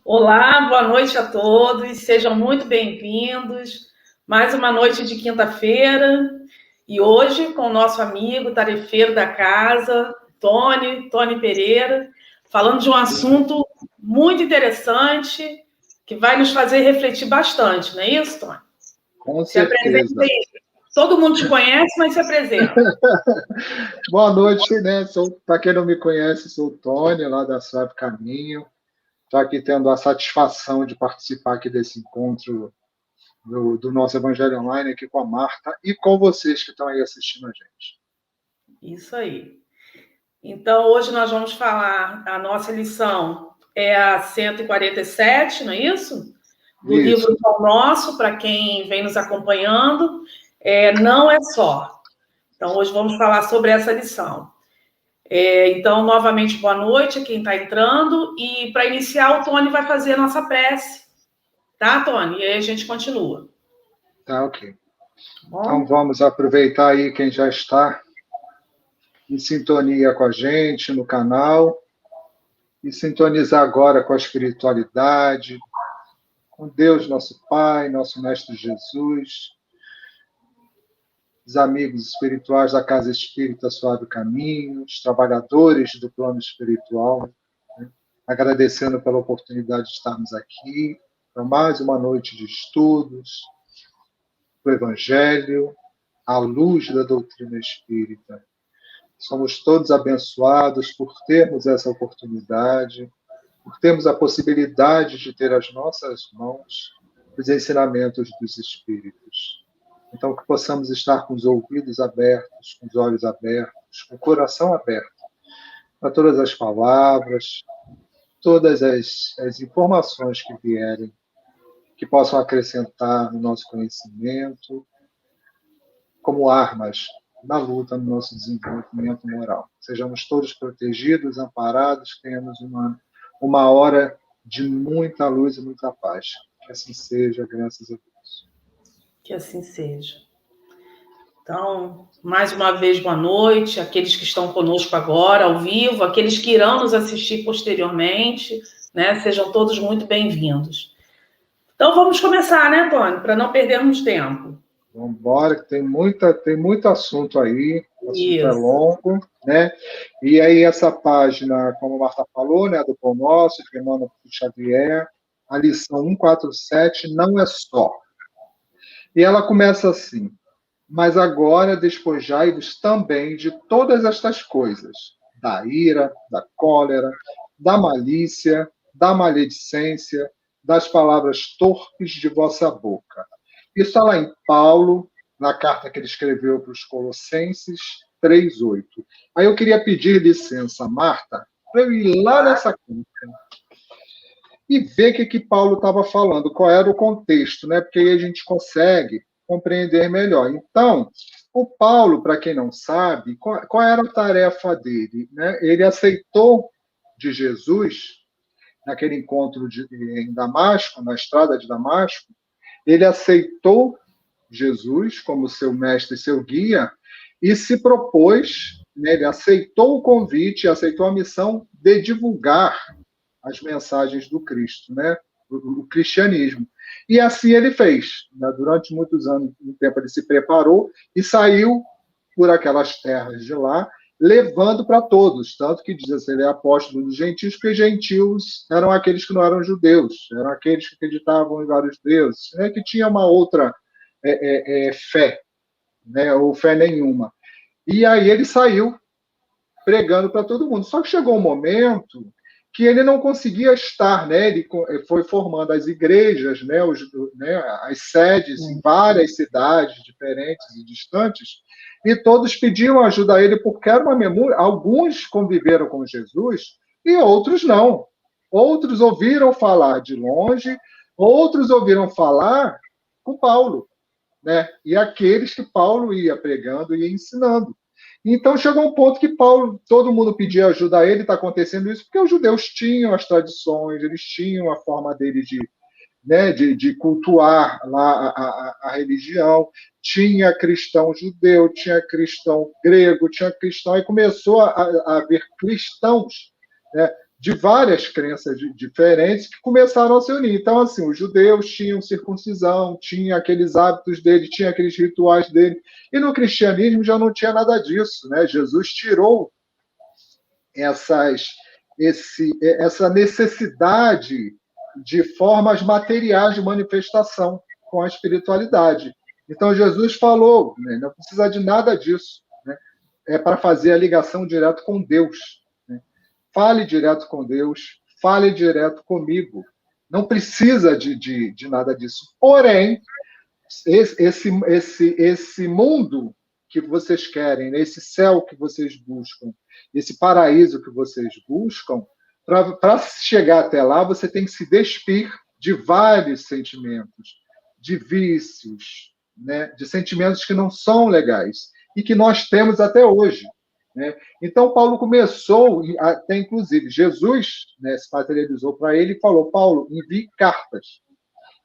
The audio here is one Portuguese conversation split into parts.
Olá, boa noite a todos, sejam muito bem-vindos. Mais uma noite de quinta-feira e hoje com o nosso amigo tarefeiro da casa, Tony Pereira, falando de um assunto muito interessante que vai nos fazer refletir bastante, não é isso, Tony? Com certeza. Se apresenta aí. Todo mundo te conhece, mas se apresenta. Boa noite, né? Para quem não me conhece, sou o Tony, lá da Suave Caminho. Estou aqui tendo a satisfação de participar aqui desse encontro do nosso Evangelho Online aqui com a Marta e com vocês que estão aí assistindo a gente. Isso aí. Então, hoje nós vamos falar, a nossa lição é a 147, não é isso? Do livro Pão Nosso, para quem vem nos acompanhando, não é só. Então, hoje vamos falar sobre essa lição. Então, novamente, boa noite a quem está entrando. E, para iniciar, o Tony vai fazer a nossa prece. Tá, Tony? E aí a gente continua. Tá, ok. Bom. Então, vamos aproveitar aí quem já está em sintonia com a gente no canal e sintonizar agora com a espiritualidade, com Deus, nosso Pai, nosso Mestre Jesus, os amigos espirituais da Casa Espírita Suave Caminho, os trabalhadores do plano espiritual, né? Agradecendo pela oportunidade de estarmos aqui para mais uma noite de estudos do Evangelho, à luz da doutrina espírita. Somos todos abençoados por termos essa oportunidade, por termos a possibilidade de ter às nossas mãos os ensinamentos dos Espíritos. Então, que possamos estar com os ouvidos abertos, com os olhos abertos, com o coração aberto para todas as palavras, todas as informações que vierem, que possam acrescentar no nosso conhecimento, como armas na luta no nosso desenvolvimento moral. Sejamos todos protegidos, amparados, tenhamos uma hora de muita luz e muita paz. Que assim seja, graças a Deus. Que assim seja. Então, mais uma vez, boa noite, aqueles que estão conosco agora, ao vivo, aqueles que irão nos assistir posteriormente, né? Sejam todos muito bem-vindos. Então, vamos começar, né, Tony? Para não perdermos tempo. Vamos embora, que tem muito assunto aí, o assunto é longo, né? E aí essa página, como a Marta falou, né, do Pão Nosso, de Emmanuel Xavier, a lição 147, não é só. E ela começa assim: mas agora despojai-vos também de todas estas coisas, da ira, da cólera, da malícia, da maledicência, das palavras torpes de vossa boca. Isso está lá em Paulo, na carta que ele escreveu para os Colossenses 3:8. Aí eu queria pedir licença, Marta, para eu ir lá nessa carta e ver o que Paulo estava falando, qual era o contexto, né? Porque aí a gente consegue compreender melhor. Então, o Paulo, para quem não sabe, qual era a tarefa dele, né? Ele aceitou de Jesus, naquele encontro em Damasco, na estrada de Damasco, ele aceitou Jesus como seu mestre e seu guia e se propôs, né, ele aceitou o convite, aceitou a missão de divulgar as mensagens do Cristo, né, o cristianismo. E assim ele fez. Né, durante muitos anos, um tempo ele se preparou e saiu por aquelas terras de lá, levando para todos, tanto que diz assim, ele é apóstolo dos gentios, porque gentios eram aqueles que não eram judeus, eram aqueles que acreditavam em vários deuses, né, que tinha uma outra fé, né, ou fé nenhuma. E aí ele saiu pregando para todo mundo. Só que chegou um momento que ele não conseguia estar, né? Ele foi formando as igrejas, né? As sedes em várias cidades diferentes e distantes, e todos pediam ajuda a ele, porque era uma memória. Alguns conviveram com Jesus e outros não. Outros ouviram falar de longe, outros ouviram falar com Paulo, né? E aqueles que Paulo ia pregando e ia ensinando. Então chegou um ponto que Paulo, todo mundo pedia ajuda a ele, está acontecendo isso, porque os judeus tinham as tradições, eles tinham a forma dele né, de cultuar lá a religião, tinha cristão judeu, tinha cristão grego, tinha cristão, e começou a haver cristãos, né, de várias crenças diferentes que começaram a se unir. Então, assim, os judeus tinham circuncisão, tinham aqueles hábitos dele, tinha aqueles rituais dele, e no cristianismo já não tinha nada disso, né? Jesus tirou essa necessidade de formas materiais de manifestação com a espiritualidade. Então, Jesus falou, né, não precisa de nada disso, né? É para fazer a ligação direto com Deus. Né? Fale direto com Deus, fale direto comigo. Não precisa de nada disso. Porém, esse mundo que vocês querem, esse céu que vocês buscam, esse paraíso que vocês buscam, para chegar até lá, você tem que se despir de vários sentimentos, de vícios, né, de sentimentos que não são legais e que nós temos até hoje. Né? Então, Paulo começou, até inclusive, Jesus, né, se materializou para ele e falou: Paulo, envie cartas.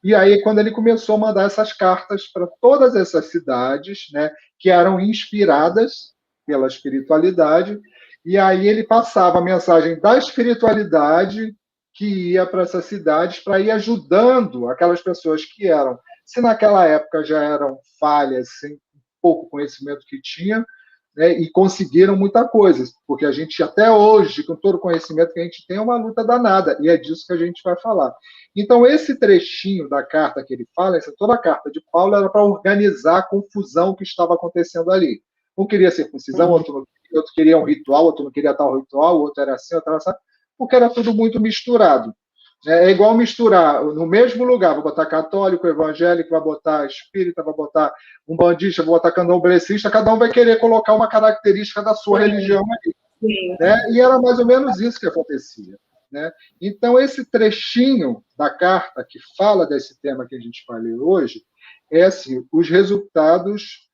E aí, quando ele começou a mandar essas cartas para todas essas cidades, né, que eram inspiradas pela espiritualidade, e aí ele passava a mensagem da espiritualidade que ia para essas cidades para ir ajudando aquelas pessoas que eram, se naquela época já eram falhas, sem pouco conhecimento que tinham, né, e conseguiram muita coisa, porque a gente até hoje, com todo o conhecimento que a gente tem, é uma luta danada, e é disso que a gente vai falar. Então, esse trechinho da carta que ele fala, toda a carta de Paulo era para organizar a confusão que estava acontecendo ali. Um queria circuncisão, outro queria um ritual, outro não queria tal ritual, outro era assim, outro era assim, porque era tudo muito misturado. É igual misturar no mesmo lugar, vou botar católico, evangélico, vai botar espírita, vai botar um bandista, vou botar candomblessista, cada um vai querer colocar uma característica da sua religião ali. Né? E era mais ou menos isso que acontecia. Né? Então, esse trechinho da carta que fala desse tema que a gente vai ler hoje é assim, os resultados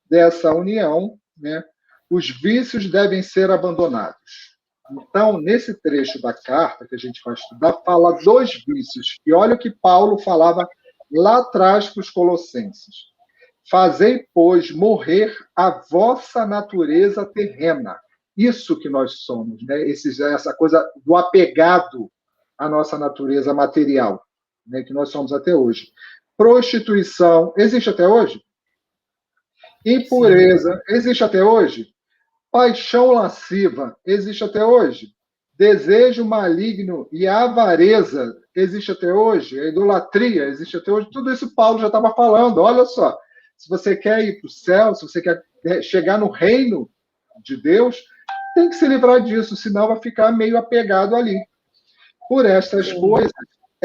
dessa união, né? Os vícios devem ser abandonados. Então, nesse trecho da carta que a gente vai estudar, fala dos vícios. E olha o que Paulo falava lá atrás para os Colossenses. Fazei, pois, morrer a vossa natureza terrena. Isso que nós somos, né? Essa coisa do apegado à nossa natureza material, né? Que nós somos até hoje. Prostituição, existe até hoje? Impureza, existe até hoje? Paixão lasciva, existe até hoje? Desejo maligno e avareza, existe até hoje? A idolatria, existe até hoje? Tudo isso Paulo já estava falando. Olha só, se você quer ir para o céu, se você quer chegar no reino de Deus, tem que se livrar disso, senão vai ficar meio apegado ali. Por estas coisas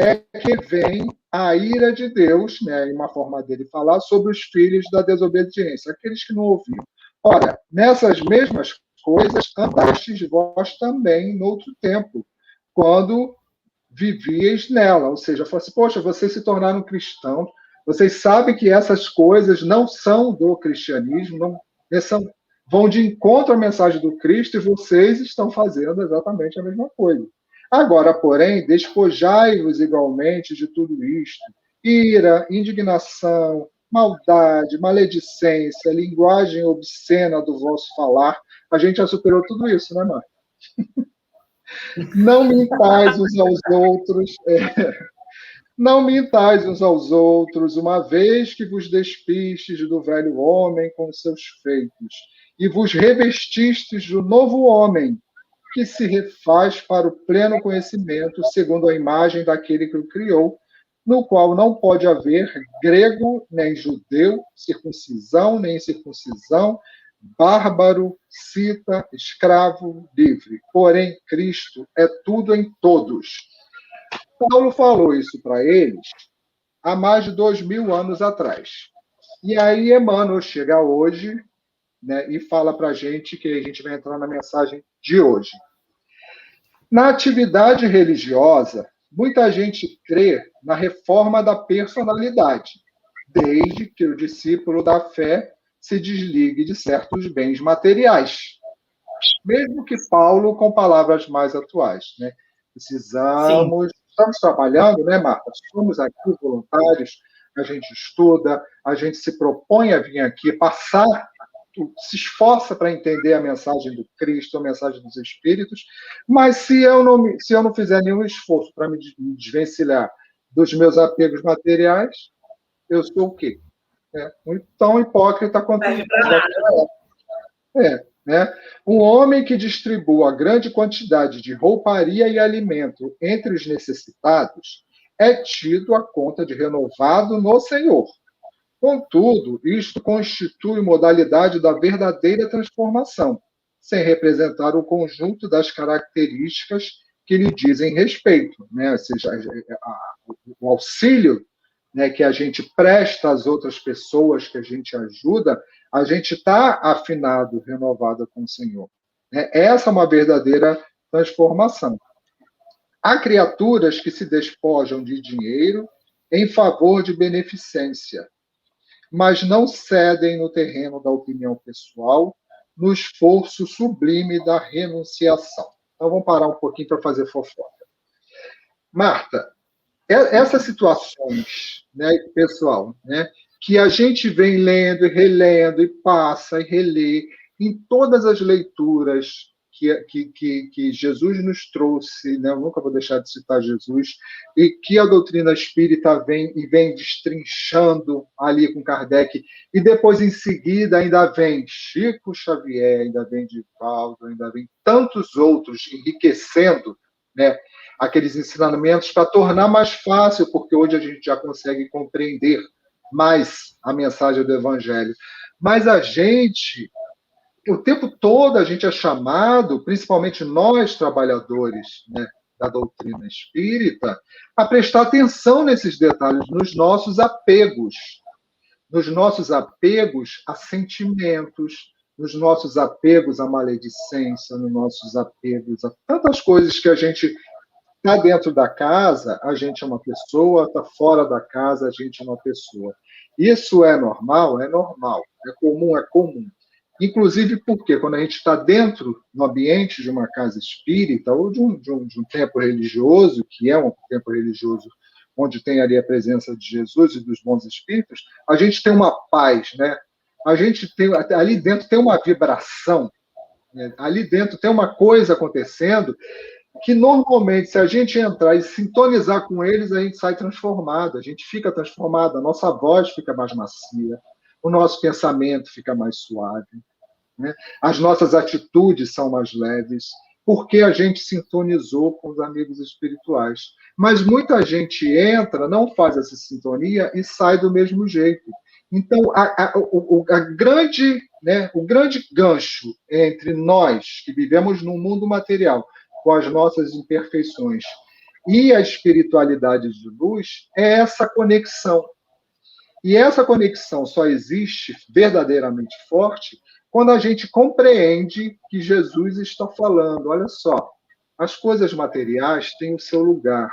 é que vem a ira de Deus, né, em uma forma dele falar, sobre os filhos da desobediência, aqueles que não ouviram. Ora, nessas mesmas coisas andastes vós também no outro tempo, quando vivieis nela. Ou seja, falou assim, poxa, vocês se tornaram cristãos, vocês sabem que essas coisas não são do cristianismo, não vão de encontro à mensagem do Cristo, e vocês estão fazendo exatamente a mesma coisa. Agora, porém, despojai-vos igualmente de tudo isto: ira, indignação, maldade, maledicência, linguagem obscena do vosso falar. A gente já superou tudo isso, né, mãe? Não mintais uns aos outros. Não mintais uns aos outros, uma vez que vos despistes do velho homem com os seus feitos, e vos revestistes do novo homem, que se refaz para o pleno conhecimento, segundo a imagem daquele que o criou, no qual não pode haver grego nem judeu, circuncisão nem incircuncisão, bárbaro, cita, escravo, livre. Porém, Cristo é tudo em todos. Paulo falou isso para eles há mais de 2000 anos atrás. E aí Emmanuel chega hoje, né, e fala para a gente que a gente vai entrar na mensagem de hoje. Na atividade religiosa, muita gente crê na reforma da personalidade, desde que o discípulo da fé se desligue de certos bens materiais. Mesmo que Paulo com palavras mais atuais, né? Precisamos estamos trabalhando, né, Marta? Somos aqui voluntários, a gente estuda, a gente se propõe a vir aqui passar, se esforça para entender a mensagem do Cristo, a mensagem dos Espíritos, mas se eu não fizer nenhum esforço para me desvencilhar dos meus apegos materiais, eu sou o quê? Tão hipócrita quanto né? Um homem que distribua grande quantidade de rouparia e alimento entre os necessitados é tido a conta de renovado no Senhor. Contudo, isto constitui modalidade da verdadeira transformação, sem representar o conjunto das características que lhe dizem respeito, né? Ou seja, o auxílio, né, que a gente presta às outras pessoas, que a gente ajuda, a gente está afinado, renovado com o Senhor. Essa é uma verdadeira transformação. Há criaturas que se despojam de dinheiro em favor de beneficência, mas não cedem no terreno da opinião pessoal, no esforço sublime da renunciação. Então, vamos parar um pouquinho para fazer fofoca. Marta, essas situações, né, pessoal, né, que a gente vem lendo e relendo, e passa e relê, em todas as leituras que Jesus nos trouxe, né, eu nunca vou deixar de citar Jesus, e que a doutrina espírita vem destrinchando ali com Kardec, e depois, em seguida, ainda vem Chico Xavier, ainda vem Divaldo, ainda vem tantos outros enriquecendo, né, aqueles ensinamentos para tornar mais fácil, porque hoje a gente já consegue compreender mais a mensagem do Evangelho. Mas a gente, o tempo todo, a gente é chamado, principalmente nós, trabalhadores, né, da doutrina espírita, a prestar atenção nesses detalhes, nos nossos apegos a sentimentos, nos nossos apegos à maledicência, nos nossos apegos a tantas coisas que a gente está dentro da casa, a gente é uma pessoa, está fora da casa, a gente é uma pessoa. Isso é normal? É normal. É comum? É comum. Inclusive porque quando a gente está dentro no ambiente de uma casa espírita ou de um templo religioso, que é um templo religioso onde tem ali a presença de Jesus e dos bons espíritos, a gente tem uma paz, né? A gente tem, ali dentro tem uma vibração, né? Ali dentro tem uma coisa acontecendo que normalmente, se a gente entrar e sintonizar com eles, a gente sai transformado, a gente fica transformado, a nossa voz fica mais macia, o nosso pensamento fica mais suave, né? As nossas atitudes são mais leves, porque a gente sintonizou com os amigos espirituais. Mas muita gente entra, não faz essa sintonia e sai do mesmo jeito. Então, o grande gancho entre nós, que vivemos num mundo material, com as nossas imperfeições, e a espiritualidade de luz, é essa conexão. E essa conexão só existe verdadeiramente forte quando a gente compreende que Jesus está falando. Olha só, as coisas materiais têm o seu lugar.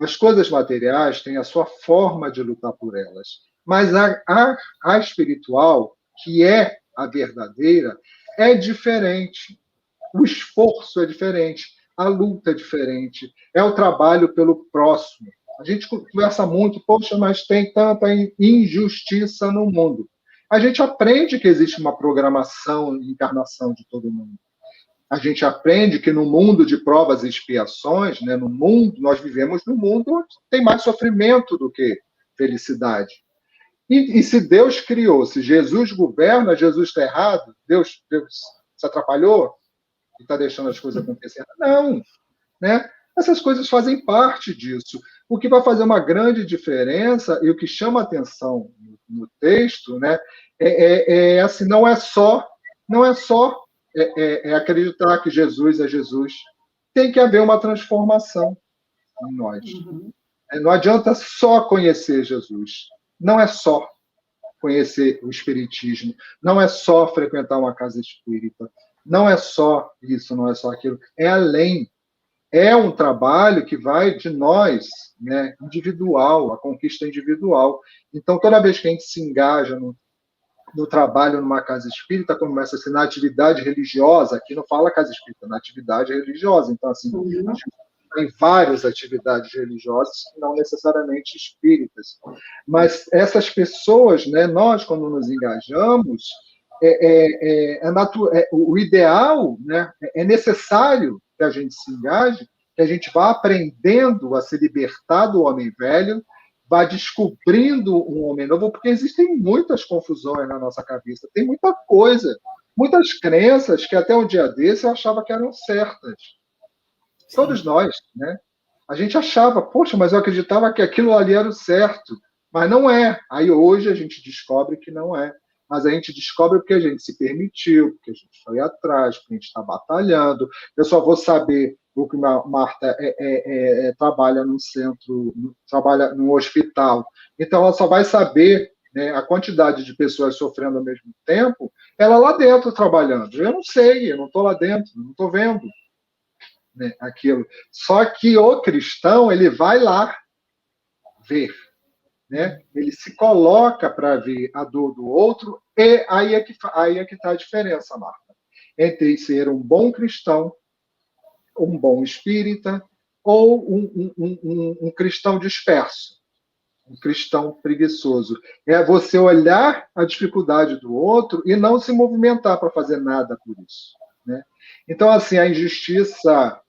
As coisas materiais têm a sua forma de lutar por elas. Mas a espiritual, que é a verdadeira, é diferente. O esforço é diferente, a luta é diferente, é o trabalho pelo próximo. A gente conversa muito, poxa, mas tem tanta injustiça no mundo. A gente aprende que existe uma programação e encarnação de todo mundo. A gente aprende que no mundo de provas e expiações, né, nós vivemos num mundo onde tem mais sofrimento do que felicidade. E se Deus criou, se Jesus governa, Jesus está errado? Deus se atrapalhou? E está deixando as coisas acontecerem. Não, né? Essas coisas fazem parte disso. O que vai fazer uma grande diferença, e o que chama atenção no texto, né, assim, não é só acreditar que Jesus é Jesus. Tem que haver uma transformação em nós. Uhum. Não adianta só conhecer Jesus. Não é só conhecer o Espiritismo. Não é só frequentar uma casa espírita. Não é só isso, não é só aquilo. É além. É um trabalho que vai de nós, né, individual, a conquista individual. Então, toda vez que a gente se engaja no trabalho numa casa espírita, começa na atividade religiosa, aqui não fala casa espírita, na atividade religiosa. Então, assim, em várias atividades religiosas, não necessariamente espíritas. Mas essas pessoas, né, nós, quando nos engajamos, o ideal, né, é necessário que a gente se engaje, que a gente vá aprendendo a se libertar do homem velho, vá descobrindo um homem novo, porque existem muitas confusões na nossa cabeça, tem muita coisa, muitas crenças que até um dia desse eu achava que eram certas. Todos nós, né? A gente achava, poxa, mas eu acreditava que aquilo ali era o certo, mas não é. Aí hoje a gente descobre que não é. Mas a gente descobre porque a gente se permitiu, porque a gente foi atrás, porque a gente está batalhando. Eu só vou saber o que a Marta trabalha num centro, trabalha num hospital. Então, ela só vai saber, né, a quantidade de pessoas sofrendo ao mesmo tempo, ela lá dentro trabalhando. Eu não sei, eu não estou lá dentro, não estou vendo, né, aquilo. Só que o cristão, ele vai lá ver. Né? Ele se coloca para ver a dor do outro, e aí é que está a diferença, Marta, entre ser um bom cristão, um bom espírita, ou um cristão disperso, um cristão preguiçoso. É você olhar a dificuldade do outro e não se movimentar para fazer nada por isso. Né? Então, assim, a injustiça...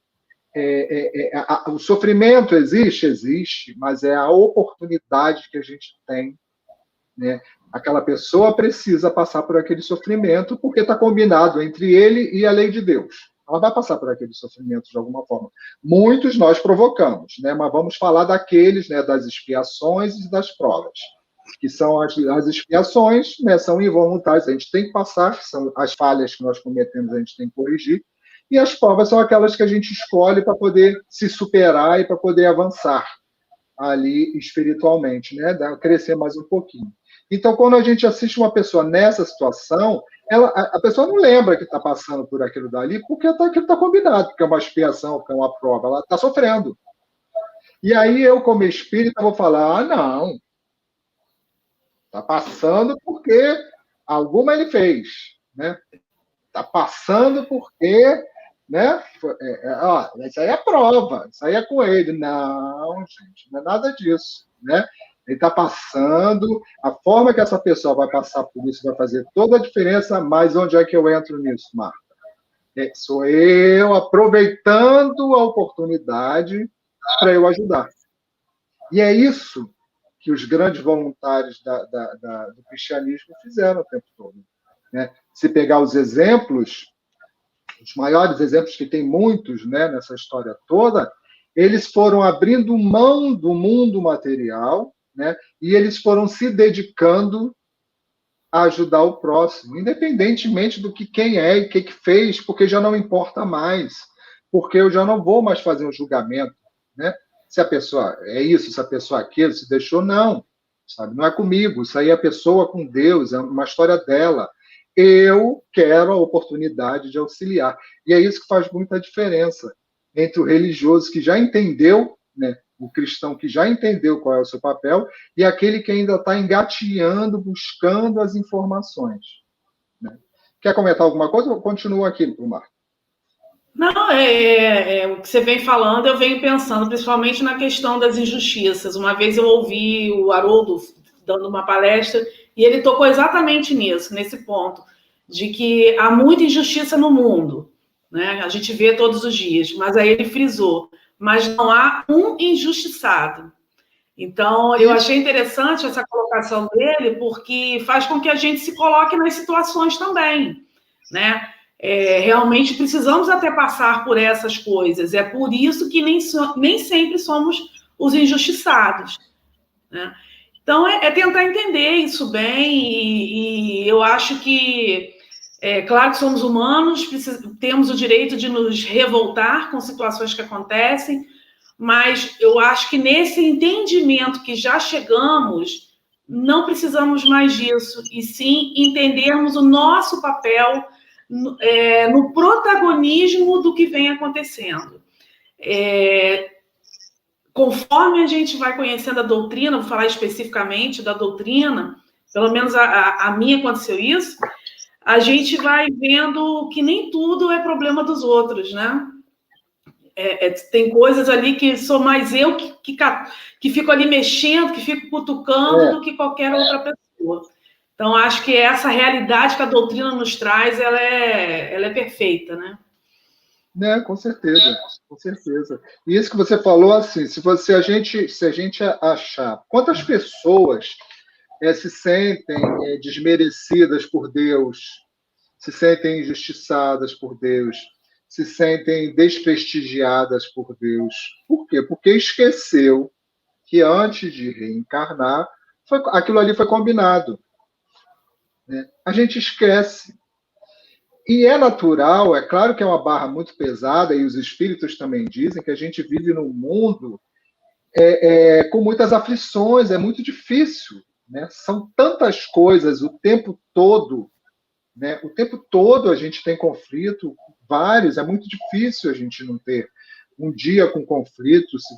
o sofrimento existe, mas é a oportunidade que a gente tem, né? Aquela pessoa precisa passar por aquele sofrimento porque está combinado entre ele e a lei de Deus. Ela vai passar por aquele sofrimento de alguma forma. Muitos nós provocamos, né? Mas vamos falar daqueles, né, das expiações e das provas, que são as expiações, né, são involuntárias, a gente tem que passar, que são as falhas que nós cometemos, a gente tem que corrigir. E as provas são aquelas que a gente escolhe para poder se superar e para poder avançar ali espiritualmente, né? Crescer mais um pouquinho. Então, quando a gente assiste uma pessoa nessa situação, a pessoa não lembra que está passando por aquilo dali, porque aquilo está combinado, porque é uma expiação, que é uma prova, ela está sofrendo. E aí eu, como espírita, vou falar, não, está passando porque alguma ele fez, né? Está passando porque... Né? Isso aí é prova, isso aí é com ele. Não, gente, não é nada disso. Né? Ele está passando, a forma que essa pessoa vai passar por isso vai fazer toda a diferença, mas onde é que eu entro nisso, Marta? Sou eu aproveitando a oportunidade para eu ajudar. E é isso que os grandes voluntários do cristianismo fizeram o tempo todo. Né? Se pegar os exemplos... Os maiores exemplos, que tem muitos, né, nessa história toda, eles foram abrindo mão do mundo material, né, e eles foram se dedicando a ajudar o próximo, independentemente do que quem é e o que fez, porque já não importa mais, porque eu já não vou mais fazer um julgamento. Né? Se a pessoa é isso, se a pessoa é aquilo, se deixou, não. Sabe? Não é comigo, isso aí é a pessoa com Deus, é uma história dela. Eu quero a oportunidade de auxiliar. E é isso que faz muita diferença entre o religioso que já entendeu, né, o cristão que já entendeu qual é o seu papel, e aquele que ainda está engateando, buscando as informações. Né? Quer comentar alguma coisa ou continua aqui, Marco? Não, o que você vem falando, eu venho pensando, principalmente na questão das injustiças. Uma vez eu ouvi o Haroldo dando uma palestra, e ele tocou exatamente nisso, nesse ponto, de que há muita injustiça no mundo, né? A gente vê todos os dias, mas aí ele frisou, mas não há um injustiçado. Então, eu achei interessante essa colocação dele, porque faz com que a gente se coloque nas situações também, né? Realmente precisamos até passar por essas coisas, é por isso que nem sempre somos os injustiçados, né? Então, é tentar entender isso bem, e eu acho que, claro que somos humanos, temos o direito de nos revoltar com situações que acontecem, mas eu acho que nesse entendimento que já chegamos, não precisamos mais disso, e sim entendermos o nosso papel no protagonismo do que vem acontecendo. Conforme a gente vai conhecendo a doutrina, vou falar especificamente da doutrina, pelo menos a mim aconteceu isso, a gente vai vendo que nem tudo é problema dos outros, né? Tem coisas ali que sou mais eu que fico ali mexendo, que fico cutucando do que qualquer outra pessoa. Então, acho que essa realidade que a doutrina nos traz, ela é perfeita, né? Com certeza, com certeza. E isso que você falou, assim, se a gente achar quantas pessoas se sentem desmerecidas por Deus, se sentem injustiçadas por Deus, se sentem desprestigiadas por Deus. Por quê? Porque esqueceu que antes de reencarnar, aquilo ali foi combinado. Né? A gente esquece. E é natural, é claro que é uma barra muito pesada, e os espíritos também dizem que a gente vive num mundo com muitas aflições, é muito difícil. Né? São tantas coisas o tempo todo. Né? O tempo todo a gente tem conflito, vários, é muito difícil a gente não ter um dia com conflito. Se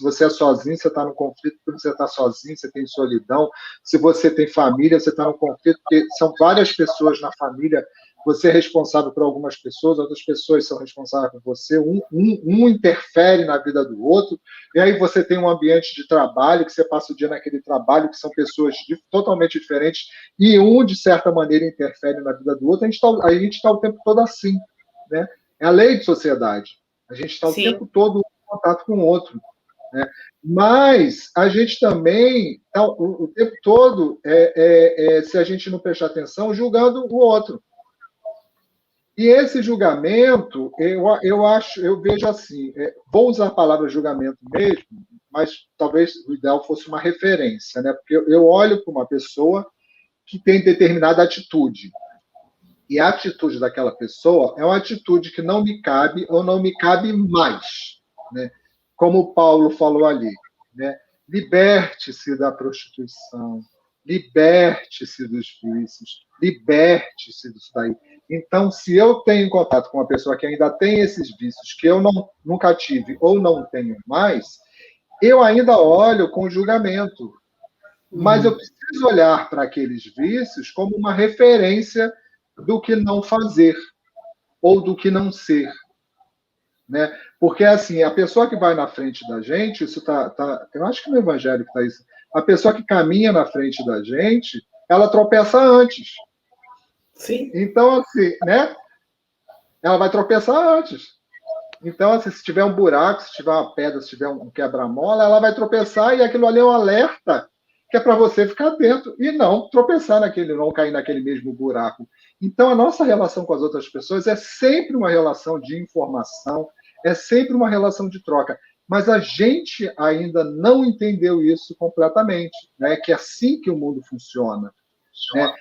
você é sozinho, você está no conflito porque você está sozinho, você tem solidão. Se você tem família, você está no conflito porque são várias pessoas na família. Você é responsável por algumas pessoas, outras pessoas são responsáveis por você, um interfere na vida do outro, e aí você tem um ambiente de trabalho, que você passa o dia naquele trabalho, que são pessoas totalmente diferentes, e de certa maneira, interfere na vida do outro. A gente tá o tempo todo assim, né? É a lei de sociedade. A gente está o tempo todo em contato com o outro. Né? Mas a gente também está o tempo todo, se a gente não prestar atenção, julgando o outro. E esse julgamento, eu vejo assim, vou usar a palavra julgamento mesmo, mas talvez o ideal fosse uma referência, né? Porque eu olho para uma pessoa que tem determinada atitude, e a atitude daquela pessoa é uma atitude que não me cabe ou não me cabe mais, né? Como o Paulo falou ali, né? Liberte-se da prostituição, liberte-se dos vícios, liberte-se disso daí. Então, se eu tenho contato com uma pessoa que ainda tem esses vícios que eu nunca tive ou não tenho mais, eu ainda olho com julgamento. Mas eu preciso olhar para aqueles vícios como uma referência do que não fazer ou do que não ser. Né? Porque, assim, a pessoa que vai na frente da gente, isso eu acho que no Evangelho está isso, a pessoa que caminha na frente da gente, ela tropeça antes. Sim. Então, assim, né? Ela vai tropeçar antes. Então, assim, se tiver um buraco, se tiver uma pedra, se tiver um quebra-mola, ela vai tropeçar e aquilo ali é um alerta que é para você ficar atento e não tropeçar não cair naquele mesmo buraco. Então, a nossa relação com as outras pessoas é sempre uma relação de informação, é sempre uma relação de troca. Mas a gente ainda não entendeu isso completamente, né? Que é assim que o mundo funciona. Né?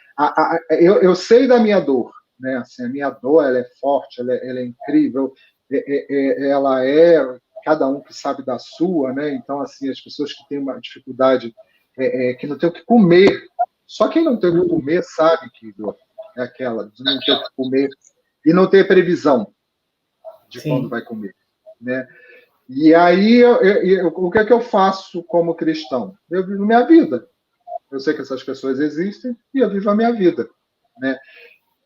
Eu sei da minha dor, né? Assim, a minha dor ela é forte, ela é incrível, ela cada um que sabe da sua, né? Então, assim, as pessoas que têm uma dificuldade, que não tem o que comer, só quem não tem o que comer sabe que dor é aquela, de não ter o que comer e não ter previsão de quando vai comer, né? E aí, o que é que eu faço como cristão? Eu vivo minha vida. Eu sei que essas pessoas existem e eu vivo a minha vida, né?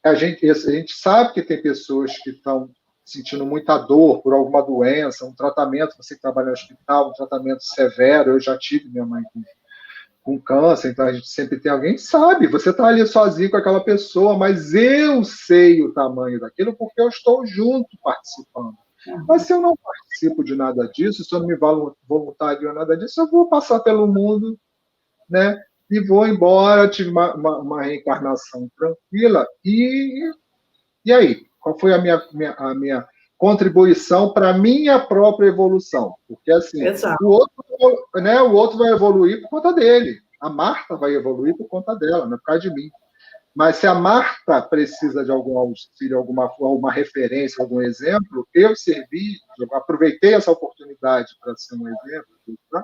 A gente sabe que tem pessoas que estão sentindo muita dor por alguma doença, um tratamento, você que trabalha no hospital, um tratamento severo. Eu já tive minha mãe com câncer, então a gente sempre tem alguém, sabe, você está ali sozinho com aquela pessoa, mas eu sei o tamanho daquilo porque eu estou junto participando. Mas se eu não participo de nada disso, se eu não me voluntario a nada disso, eu vou passar pelo mundo, né? E vou embora, tive uma reencarnação tranquila. E aí? Qual foi a minha contribuição para a minha própria evolução? Porque, assim, o outro vai evoluir por conta dele. A Marta vai evoluir por conta dela, não é por causa de mim. Mas se a Marta precisa de algum auxílio, alguma referência, algum exemplo, eu aproveitei essa oportunidade para ser um exemplo, tá?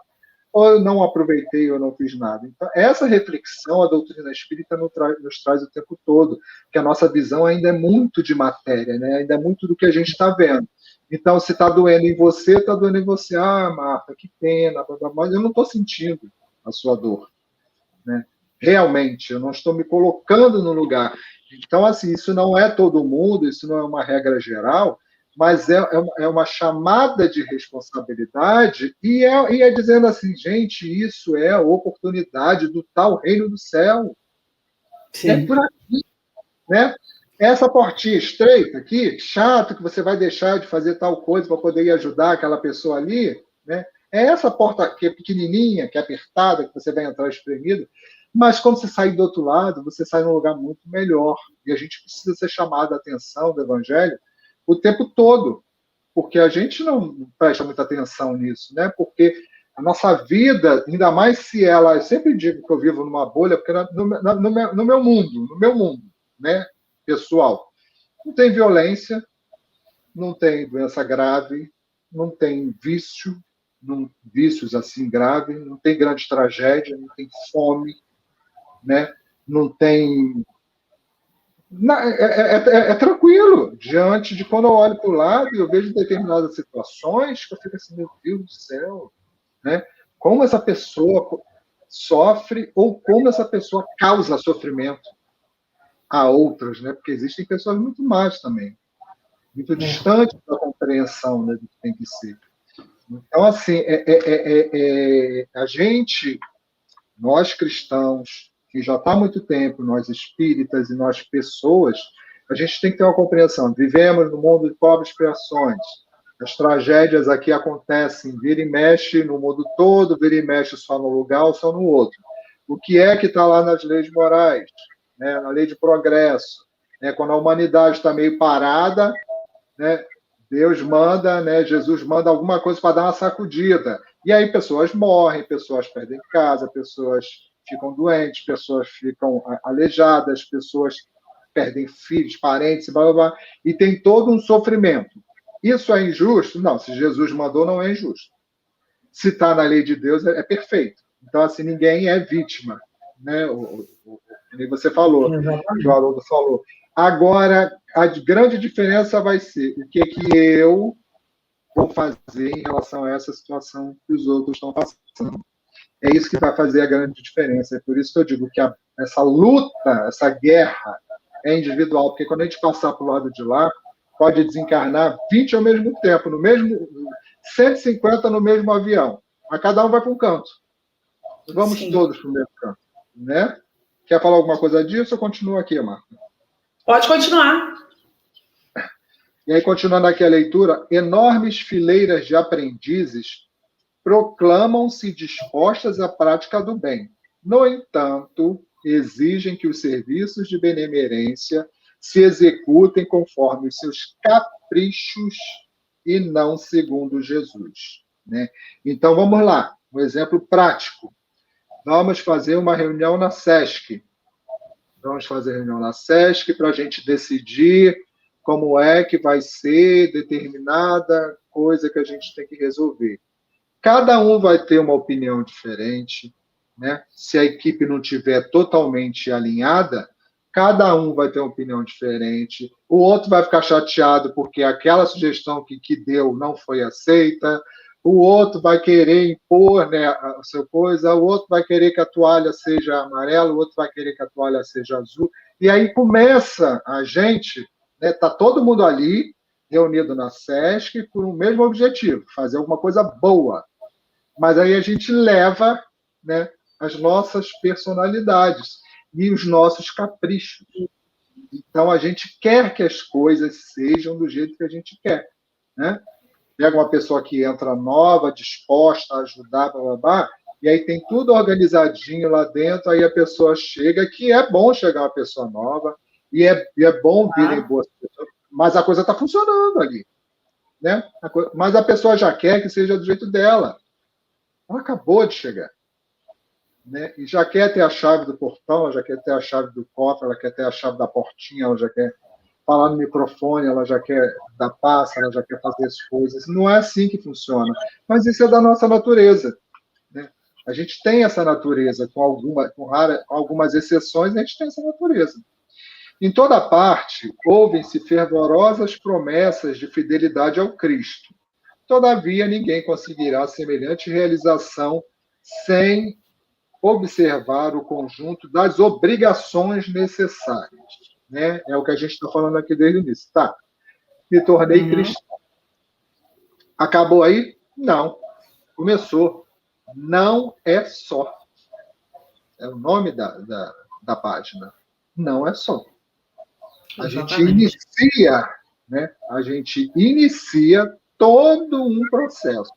Ou eu não aproveitei, eu não fiz nada. Então, essa reflexão a doutrina espírita nos traz o tempo todo, que a nossa visão ainda é muito de matéria, né? Ainda é muito do que a gente está vendo. Então, se está doendo em você, está doendo em você. Ah, Marta, que pena, mas eu não estou sentindo a sua dor, né? Realmente, eu não estou me colocando no lugar. Então, assim, isso não é todo mundo, isso não é uma regra geral, mas é uma chamada de responsabilidade e é dizendo assim, gente, isso é a oportunidade do tal reino do céu. Sim. É por aqui, né? Essa portinha estreita aqui, chato que você vai deixar de fazer tal coisa para poder ir ajudar aquela pessoa ali, né? É essa porta que é pequenininha, que é apertada, que você vai entrar espremido, mas quando você sai do outro lado, você sai num lugar muito melhor. E a gente precisa ser chamado a atenção do Evangelho o tempo todo, porque a gente não presta muita atenção nisso, né? Porque a nossa vida, ainda mais se ela... Eu sempre digo que eu vivo numa bolha, porque no meu mundo, né? Pessoal, não tem violência, não tem doença grave, não tem vícios assim graves, não tem grande tragédia, não tem fome, né? Não tem... É tranquilo, diante de quando eu olho para o lado e eu vejo determinadas situações que eu fico assim, meu Deus do céu, né? Como essa pessoa sofre ou como essa pessoa causa sofrimento a outras, né? Porque existem pessoas muito más também, muito distantes da compreensão, né, do que tem que ser. Então, assim, a gente, nós cristãos, que já está há muito tempo, nós espíritas e nós pessoas, a gente tem que ter uma compreensão. Vivemos no mundo de pobres criações. As tragédias aqui acontecem, vira e mexe no mundo todo, vira e mexe só no lugar ou só no outro. O que é que está lá nas leis morais, né, na lei de progresso? Né, quando a humanidade está meio parada, né, Deus manda, né, Jesus manda alguma coisa para dar uma sacudida. E aí pessoas morrem, pessoas perdem casa, pessoas ficam doentes, pessoas ficam aleijadas, pessoas perdem filhos, parentes, blá, blá, blá, e tem todo um sofrimento. Isso é injusto? Não, se Jesus mandou, não é injusto. Se está na lei de Deus, é perfeito. Então, assim, ninguém é vítima, né? Como você falou, o que o Haroldo falou. Agora, a grande diferença vai ser o que eu vou fazer em relação a essa situação que os outros estão passando. É isso que vai fazer a grande diferença. É por isso que eu digo que essa luta, essa guerra é individual, porque quando a gente passar para o lado de lá, pode desencarnar 20 ao mesmo tempo, 150 no mesmo avião. Mas cada um vai para um canto. Vamos Sim. todos para o mesmo canto. Né? Quer falar alguma coisa disso ou continua aqui, Marta? Pode continuar. E aí, continuando aqui a leitura, enormes fileiras de aprendizes proclamam-se dispostas à prática do bem. No entanto, exigem que os serviços de benemerência se executem conforme os seus caprichos e não segundo Jesus. Né? Então, vamos lá. Um exemplo prático. Vamos fazer uma reunião na SESC. Vamos fazer reunião na SESC para a gente decidir como é que vai ser determinada coisa que a gente tem que resolver. Cada um vai ter uma opinião diferente, né? Se a equipe não estiver totalmente alinhada, cada um vai ter uma opinião diferente. O outro vai ficar chateado porque aquela sugestão que deu não foi aceita. O outro vai querer impor, né, a sua coisa. O outro vai querer que a toalha seja amarela. O outro vai querer que a toalha seja azul. E aí começa a gente, né, tá todo mundo ali, reunido na SESC, por um mesmo objetivo, fazer alguma coisa boa. Mas aí a gente leva, né, as nossas personalidades e os nossos caprichos. Então, a gente quer que as coisas sejam do jeito que a gente quer. Né? Pega uma pessoa que entra nova, disposta a ajudar, blá, blá, blá, e aí tem tudo organizadinho lá dentro, aí a pessoa chega, que é bom chegar uma pessoa nova, e é bom virem boas pessoas, mas a coisa está funcionando ali. Né? Mas a pessoa já quer que seja do jeito dela. Ela acabou de chegar. Né? E já quer ter a chave do portão, ela já quer ter a chave do cofre, ela quer ter a chave da portinha, ela já quer falar no microfone, ela já quer dar passo, ela já quer fazer as coisas. Não é assim que funciona. Mas isso é da nossa natureza. Né? A gente tem essa natureza, com algumas exceções, a gente tem essa natureza. Em toda parte, ouvem-se fervorosas promessas de fidelidade ao Cristo. Todavia, ninguém conseguirá semelhante realização sem observar o conjunto das obrigações necessárias. Né? É o que a gente está falando aqui desde o início. Tá. me tornei cristão. Acabou aí? Não. Começou. Não é só. É o nome da página. Não é só. A gente inicia, né? A gente inicia todo um processo.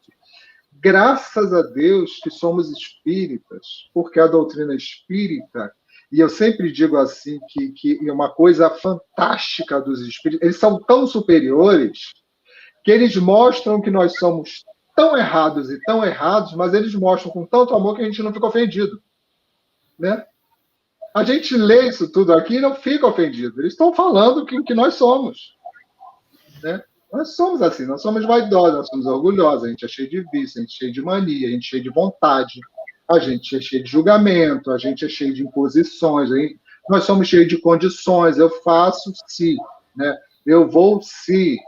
Graças a Deus que somos espíritas, porque a doutrina espírita, e eu sempre digo assim, que é uma coisa fantástica dos espíritos, eles são tão superiores que eles mostram que nós somos tão errados, mas eles mostram com tanto amor que a gente não fica ofendido. Né? A gente lê isso tudo aqui e não fica ofendido. Eles estão falando que nós somos. Né? Nós somos assim, nós somos vaidosos, nós somos orgulhosos, a gente é cheio de vício, a gente é cheio de mania, a gente é cheio de vontade, a gente é cheio de julgamento, a gente é cheio de imposições, nós somos cheios de condições, eu faço se, né? Eu vou se,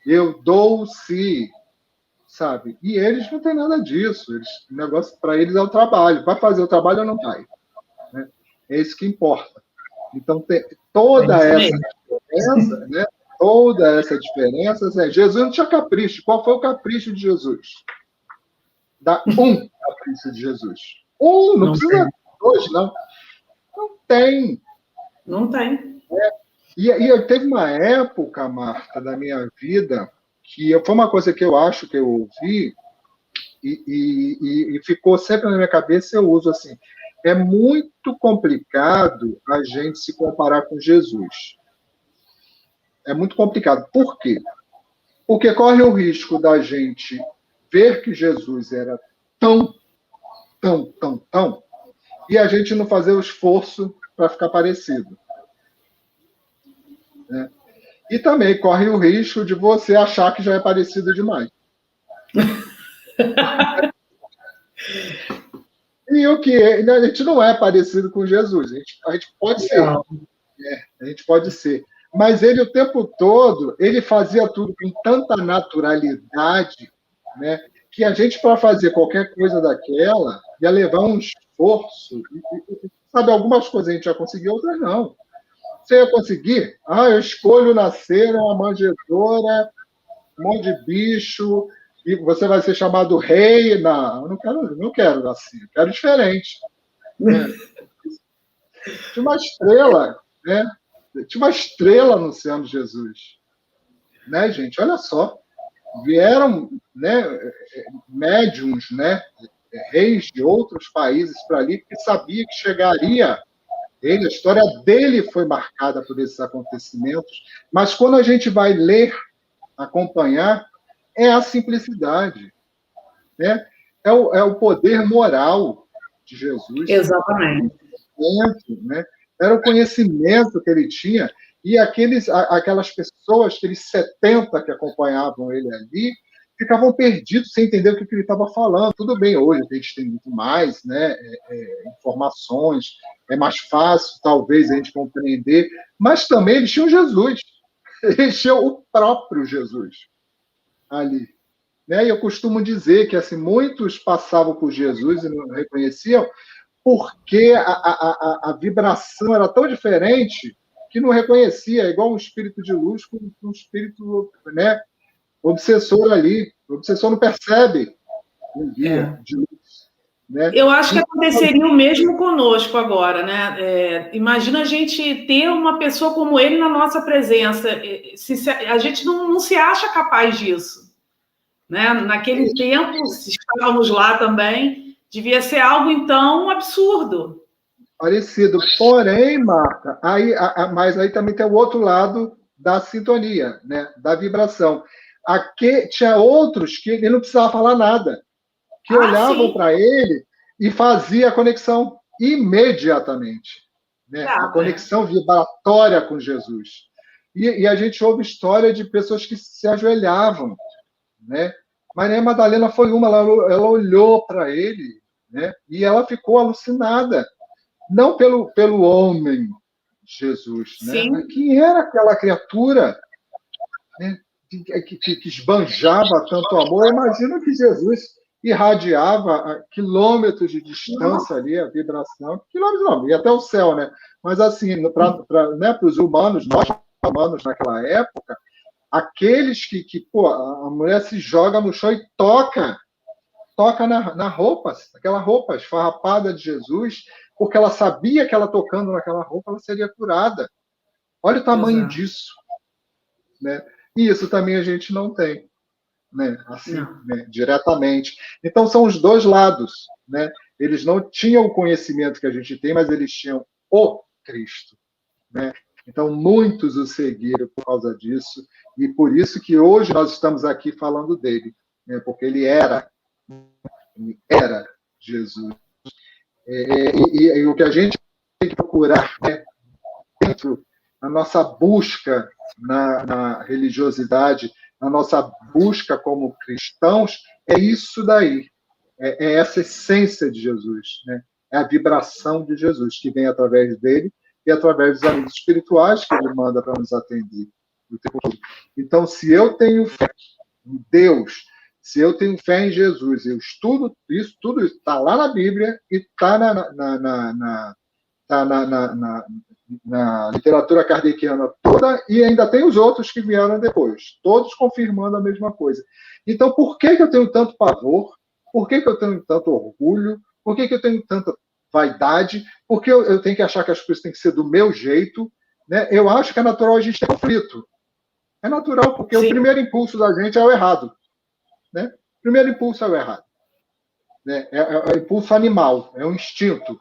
eu dou se, sabe? E eles não têm nada disso, o negócio para eles é o trabalho, vai fazer o trabalho ou não vai? Né? É isso que importa. Então, tem toda essa diferença, né? Toda essa diferença, Jesus não tinha capricho. Qual foi o capricho de Jesus? Dá um capricho de Jesus. Não precisa dois, não. Não tem. Não tem. E teve uma época, Marta, da minha vida, que foi uma coisa que eu acho que eu ouvi e ficou sempre na minha cabeça, eu uso assim, é muito complicado a gente se comparar com Jesus. É muito complicado. Por quê? Porque corre o risco da gente ver que Jesus era tão, e a gente não fazer o esforço para ficar parecido. Né? E também corre o risco de você achar que já é parecido demais. E o que é? A gente não é parecido com Jesus. A gente pode ser. A gente pode ser. Mas ele, o tempo todo, ele fazia tudo com tanta naturalidade, né, que a gente, para fazer qualquer coisa daquela, ia levar um esforço. Sabe, algumas coisas a gente já conseguiu, outras não. Você ia conseguir? Eu escolho nascer uma manjedoura, um monte de bicho, e você vai ser chamado rei. Não, eu não quero assim, eu quero diferente. Né? Tinha uma estrela, né? Tinha uma estrela no céu de Jesus. Né, gente? Olha só. Vieram, né, médiuns, né, reis de outros países para ali, porque sabia que chegaria ele, a história dele foi marcada por esses acontecimentos, mas quando a gente vai ler, acompanhar, é a simplicidade. Né? É o poder moral de Jesus. Exatamente. Né? Era o conhecimento que ele tinha, e aquelas pessoas, aqueles 70 que acompanhavam ele ali, ficavam perdidos sem entender o que ele estava falando. Tudo bem, hoje a gente tem muito mais, né, informações, é mais fácil, talvez, a gente compreender, mas também eles tinham Jesus. Eles tinham o próprio Jesus ali. Né? E eu costumo dizer que assim, muitos passavam por Jesus e não reconheciam, porque a vibração era tão diferente que não reconhecia, igual um espírito de luz com um espírito, né, obsessor ali. O obsessor não percebe um guia de luz. Né? Eu acho que aconteceria o mesmo conosco agora, né? Imagina a gente ter uma pessoa como ele na nossa presença. A gente não se acha capaz disso. Né? Naquele tempo, se estávamos lá também, devia ser algo, então, absurdo. Parecido. Porém, Marta, mas aí também tem o outro lado da sintonia, né? Da vibração. Aqui tinha outros que ele não precisava falar nada, que olhavam para ele e fazia a conexão imediatamente. Né? A conexão vibratória com Jesus. E a gente ouve história de pessoas que se ajoelhavam. Né? Maria Madalena foi uma, ela olhou para ele, né? E ela ficou alucinada. Não pelo homem Jesus, né? Mas quem era aquela criatura, né? que esbanjava tanto amor? Eu imagino que Jesus irradiava a quilômetros de distância ali, a vibração. Quilômetros não, ia até o céu, né? Mas assim, né, para os humanos, nós humanos naquela época, aqueles que pô, a mulher se joga no chão e toca na roupa, aquela roupa esfarrapada de Jesus, porque ela sabia que ela tocando naquela roupa ela seria curada. Olha o tamanho disso, né? E isso também a gente não tem, né? Assim, né? Diretamente. Então são os dois lados, né? Eles não tinham o conhecimento que a gente tem, mas eles tinham o Cristo, né? Então muitos o seguiram por causa disso e por isso que hoje nós estamos aqui falando dele, né? Porque ele era Jesus. E o que a gente tem que procurar, né, dentro da nossa busca na religiosidade, na nossa busca como cristãos, é isso daí. É essa essência de Jesus, né? É a vibração de Jesus, que vem através dele e através dos amigos espirituais que ele manda para nos atender o tempo todo. Então, se eu tenho fé em Deus, se eu tenho fé em Jesus, eu estudo isso, tudo isso está lá na Bíblia e está na literatura kardeciana toda, e ainda tem os outros que vieram depois, todos confirmando a mesma coisa. Então, por que eu tenho tanto pavor? Por que eu tenho tanto orgulho? Por que eu tenho tanta vaidade? Por que eu tenho que achar que as coisas têm que ser do meu jeito? Né? Eu acho que é natural a gente ter conflito. É natural, porque Sim. O primeiro impulso da gente é o errado. Né? O primeiro impulso é o errado. Né? É o impulso animal, é um instinto.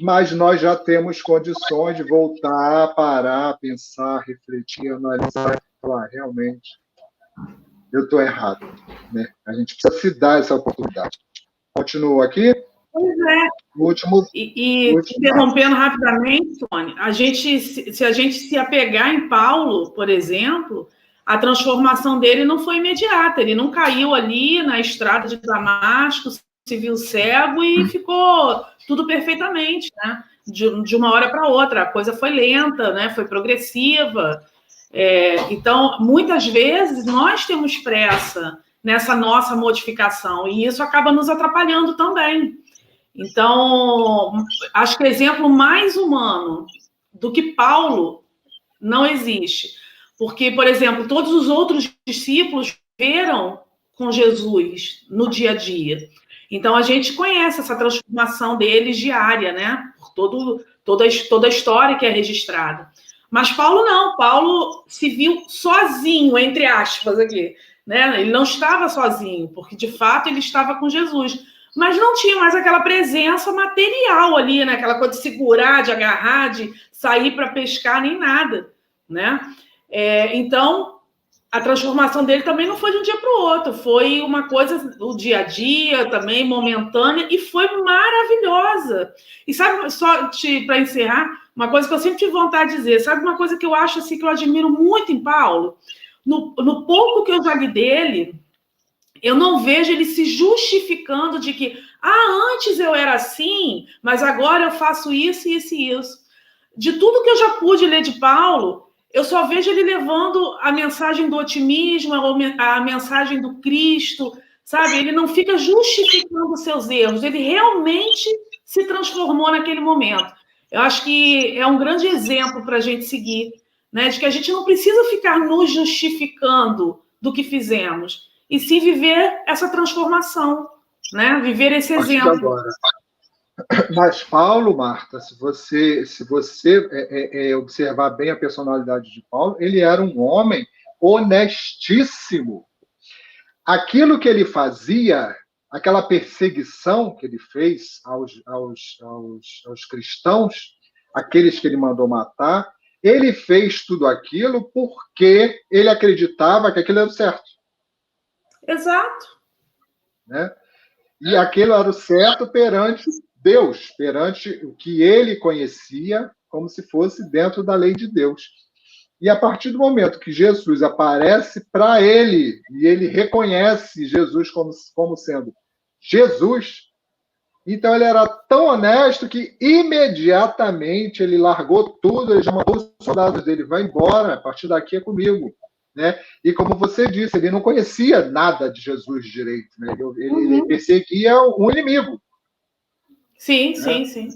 Mas nós já temos condições de voltar, parar, pensar, refletir, analisar e falar, realmente, eu estou errado. Né? A gente precisa se dar essa oportunidade. Continuo aqui? Pois é. Último. Interrompendo rapidamente, Tony, se a gente se apegar em Paulo, por exemplo, a transformação dele não foi imediata. Ele não caiu ali na estrada de Damasco, se viu cego e ficou tudo perfeitamente, né? De uma hora para outra. A coisa foi lenta, né? Foi progressiva. Então, muitas vezes, nós temos pressa nessa nossa modificação e isso acaba nos atrapalhando também. Então, acho que o exemplo mais humano do que Paulo não existe. Porque, por exemplo, todos os outros discípulos viveram com Jesus no dia a dia. Então, a gente conhece essa transformação deles diária, né? Por toda a história que é registrada. Mas Paulo não. Paulo se viu sozinho, entre aspas, aqui. Né? Ele não estava sozinho, porque, de fato, ele estava com Jesus. Mas não tinha mais aquela presença material ali, né? Aquela coisa de segurar, de agarrar, de sair para pescar, nem nada, né? Então, a transformação dele também não foi de um dia para o outro, foi uma coisa do dia a dia, também momentânea, e foi maravilhosa. E sabe, só para encerrar, uma coisa que eu sempre tive vontade de dizer, sabe uma coisa que eu acho assim, que eu admiro muito em Paulo? No pouco que eu já li dele, eu não vejo ele se justificando de que, antes eu era assim, mas agora eu faço isso, isso e isso. De tudo que eu já pude ler de Paulo, eu só vejo ele levando a mensagem do otimismo, a mensagem do Cristo, sabe? Ele não fica justificando os seus erros, ele realmente se transformou naquele momento. Eu acho que é um grande exemplo para a gente seguir, né? De que a gente não precisa ficar nos justificando do que fizemos, e sim viver essa transformação, né? Viver esse exemplo. Agora. Mas Paulo, Marta, se você observar bem a personalidade de Paulo, ele era um homem honestíssimo. Aquilo que ele fazia, aquela perseguição que ele fez aos cristãos, aqueles que ele mandou matar, ele fez tudo aquilo porque ele acreditava que aquilo era o certo. Exato. Né? E aquilo era o certo perante Deus, perante o que ele conhecia como se fosse dentro da lei de Deus. E a partir do momento que Jesus aparece para ele, e ele reconhece Jesus como sendo Jesus, então ele era tão honesto que imediatamente ele largou tudo, ele já mandou os soldados dele, vai embora, a partir daqui é comigo. Né? E como você disse, ele não conhecia nada de Jesus direito, né? Ele perseguia um inimigo. Sim, né? Sim.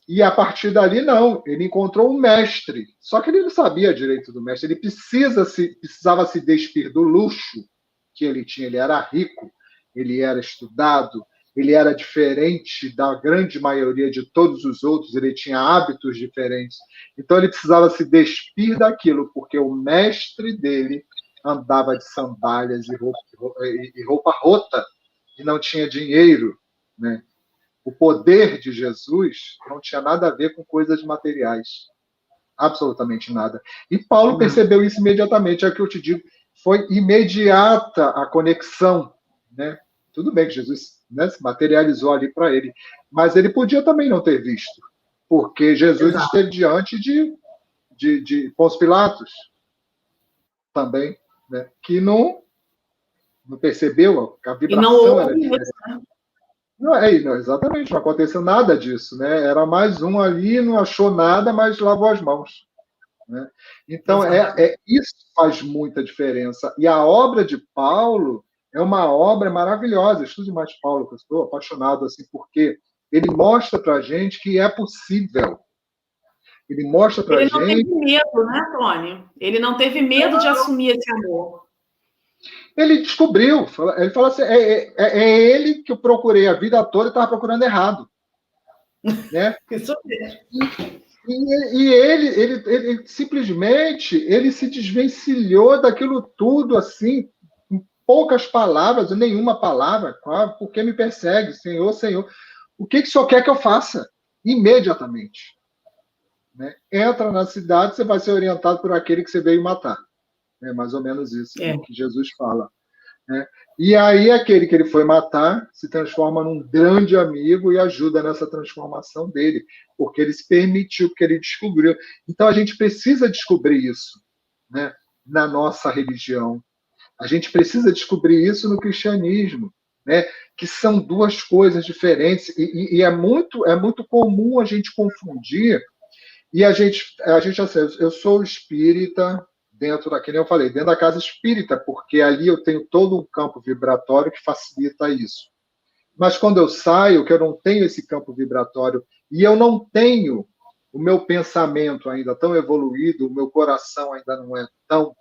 E a partir dali, não. Ele encontrou um mestre. Só que ele não sabia direito do mestre. Ele precisava se despir do luxo que ele tinha. Ele era rico, ele era estudado, ele era diferente da grande maioria de todos os outros, ele tinha hábitos diferentes. Então ele precisava se despir daquilo, porque o mestre dele andava de sandálias e roupa rota e não tinha dinheiro, né? O poder de Jesus não tinha nada a ver com coisas materiais. Absolutamente nada. E Paulo percebeu isso imediatamente. É o que eu te digo. Foi imediata a conexão, né? Tudo bem que Jesus, né, se materializou ali para ele. Mas ele podia também não ter visto. Porque Jesus esteve diante de Pôncio Pilatos também, né? Que não percebeu a vibração era diferente. Não, exatamente, não aconteceu nada disso, né? Era mais um ali, não achou nada, mas lavou as mãos. Né? Então, isso faz muita diferença. E a obra de Paulo é uma obra maravilhosa. Estude mais Paulo, que eu estou apaixonado, assim, porque ele mostra para a gente que é possível. Ele mostra para a gente... Ele não teve medo, né, Tony? Ele não teve medo de assumir esse amor. Ele descobriu, ele falou assim, é ele que eu procurei a vida toda e estava procurando errado. Né? Isso mesmo. E ele simplesmente ele se desvencilhou daquilo tudo assim, em poucas palavras, nenhuma palavra. Por que me persegue, Senhor, Senhor? O que o Senhor quer que eu faça? Imediatamente. Né? Entra na cidade, você vai ser orientado por aquele que você veio matar. É mais ou menos isso que Jesus fala. Né? E aí aquele que ele foi matar se transforma num grande amigo e ajuda nessa transformação dele, porque ele se permitiu, porque ele descobriu. Então a gente precisa descobrir isso, né, na nossa religião. A gente precisa descobrir isso no cristianismo, né, que são duas coisas diferentes e é muito comum a gente confundir. E a gente assim, eu sou espírita dentro da, que nem eu falei, dentro da casa espírita, porque ali eu tenho todo um campo vibratório que facilita isso. Mas quando eu saio, que eu não tenho esse campo vibratório e eu não tenho o meu pensamento ainda tão evoluído, o meu coração ainda não é tão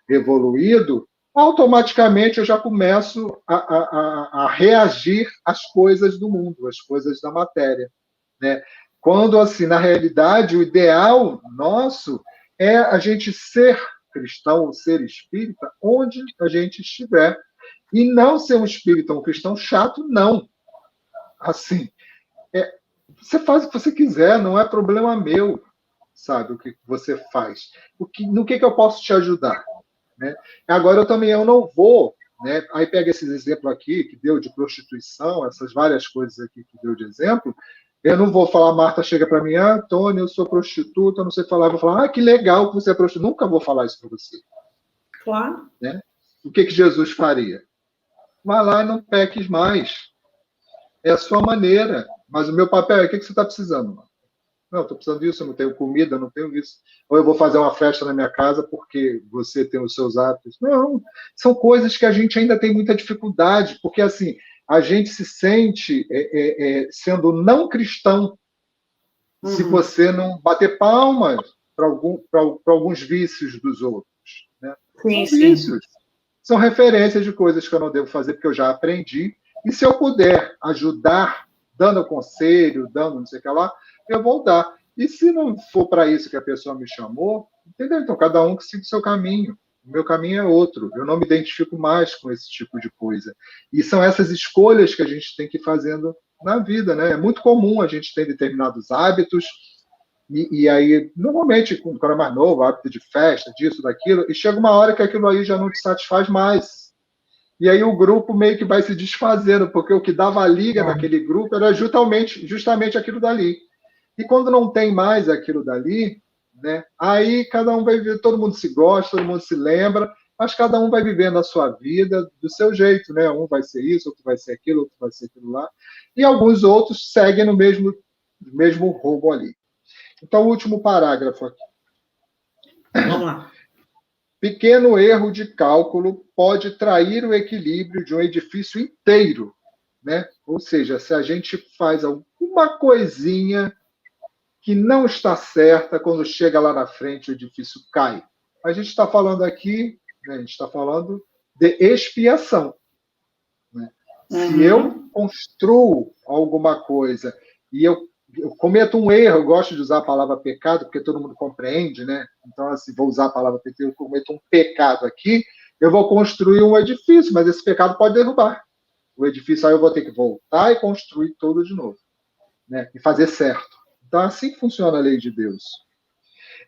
evoluído, automaticamente eu já começo a reagir às coisas do mundo, às coisas da matéria, né? Quando, assim, na realidade, o ideal nosso é a gente ser cristão ou ser espírita onde a gente estiver. E não ser um espírita ou um cristão chato, não. Assim, você faz o que você quiser, não é problema meu, sabe, o que você faz. No que eu posso te ajudar? Né? Agora, eu não vou, né? Aí pega esses exemplos aqui, que deu de prostituição, essas várias coisas aqui que deu de exemplo. Eu não vou falar, Marta chega para mim, Tony, eu sou prostituta, eu não sei falar. Eu vou falar, que legal que você é prostituta. Nunca vou falar isso para você. Claro. Né? O que Jesus faria? Vai lá e não peques mais. É a sua maneira. Mas o meu papel é, o que você está precisando? Mano? Não, estou precisando disso, eu não tenho comida, eu não tenho isso. Ou eu vou fazer uma festa na minha casa porque você tem os seus hábitos. Não, são coisas que a gente ainda tem muita dificuldade, porque assim, a gente se sente sendo não cristão se você não bater palmas para alguns vícios dos outros. Né? Sim, são vícios. São referências de coisas que eu não devo fazer porque eu já aprendi. E se eu puder ajudar, dando conselho, dando não sei o que lá, eu vou dar. E se não for para isso que a pessoa me chamou, entendeu? Então, cada um que siga o seu caminho. O meu caminho é outro. Eu não me identifico mais com esse tipo de coisa. E são essas escolhas que a gente tem que ir fazendo na vida, né? É muito comum a gente ter determinados hábitos, e aí, normalmente, quando é mais novo, hábito de festa, disso, daquilo, e chega uma hora que aquilo aí já não te satisfaz mais. E aí o grupo meio que vai se desfazendo, porque o que dava liga naquele grupo era justamente aquilo dali. E quando não tem mais aquilo dali, né, aí cada um vai viver, todo mundo se gosta, todo mundo se lembra, mas cada um vai vivendo a sua vida do seu jeito, né? Um vai ser isso, outro vai ser aquilo, outro vai ser aquilo lá. E alguns outros seguem no mesmo rumo ali. Então, o último parágrafo aqui. Vamos lá. Pequeno erro de cálculo pode trair o equilíbrio de um edifício inteiro, né? Ou seja, se a gente faz alguma coisinha que não está certa, quando chega lá na frente o edifício cai. A gente está falando aqui, né, a gente está falando de expiação. Né? Se eu construo alguma coisa e eu cometo um erro, eu gosto de usar a palavra pecado, porque todo mundo compreende, né? Então, assim, vou usar a palavra pecado, eu cometo um pecado aqui, eu vou construir um edifício, mas esse pecado pode derrubar o edifício, aí eu vou ter que voltar e construir tudo de novo, né? E fazer certo. Então, assim que funciona a lei de Deus.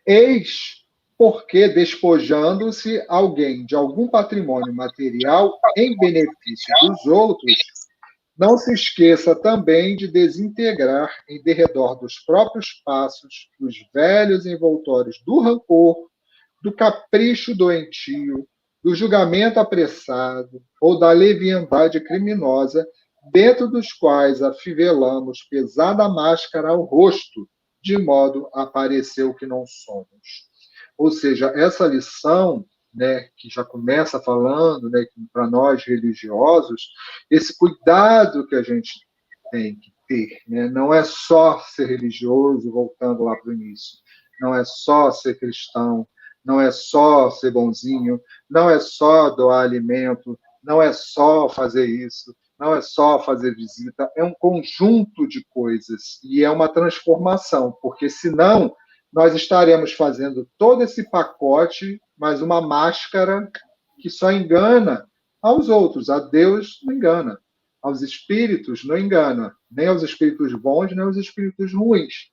Eis porque, despojando-se alguém de algum patrimônio material em benefício dos outros, não se esqueça também de desintegrar em derredor dos próprios passos os velhos envoltórios do rancor, do capricho doentio, do julgamento apressado ou da leviandade criminosa, dentro dos quais afivelamos pesada máscara ao rosto, de modo a parecer o que não somos. Ou seja, essa lição, né, que já começa falando, né, para nós religiosos, esse cuidado que a gente tem que ter, né, não é só ser religioso, voltando lá para o início, não é só ser cristão, não é só ser bonzinho, não é só doar alimento, não é só fazer isso, não é só fazer visita, é um conjunto de coisas e é uma transformação, porque senão nós estaremos fazendo todo esse pacote, mas uma máscara que só engana aos outros. A Deus não engana. Aos espíritos não engana. Nem aos espíritos bons, nem aos espíritos ruins.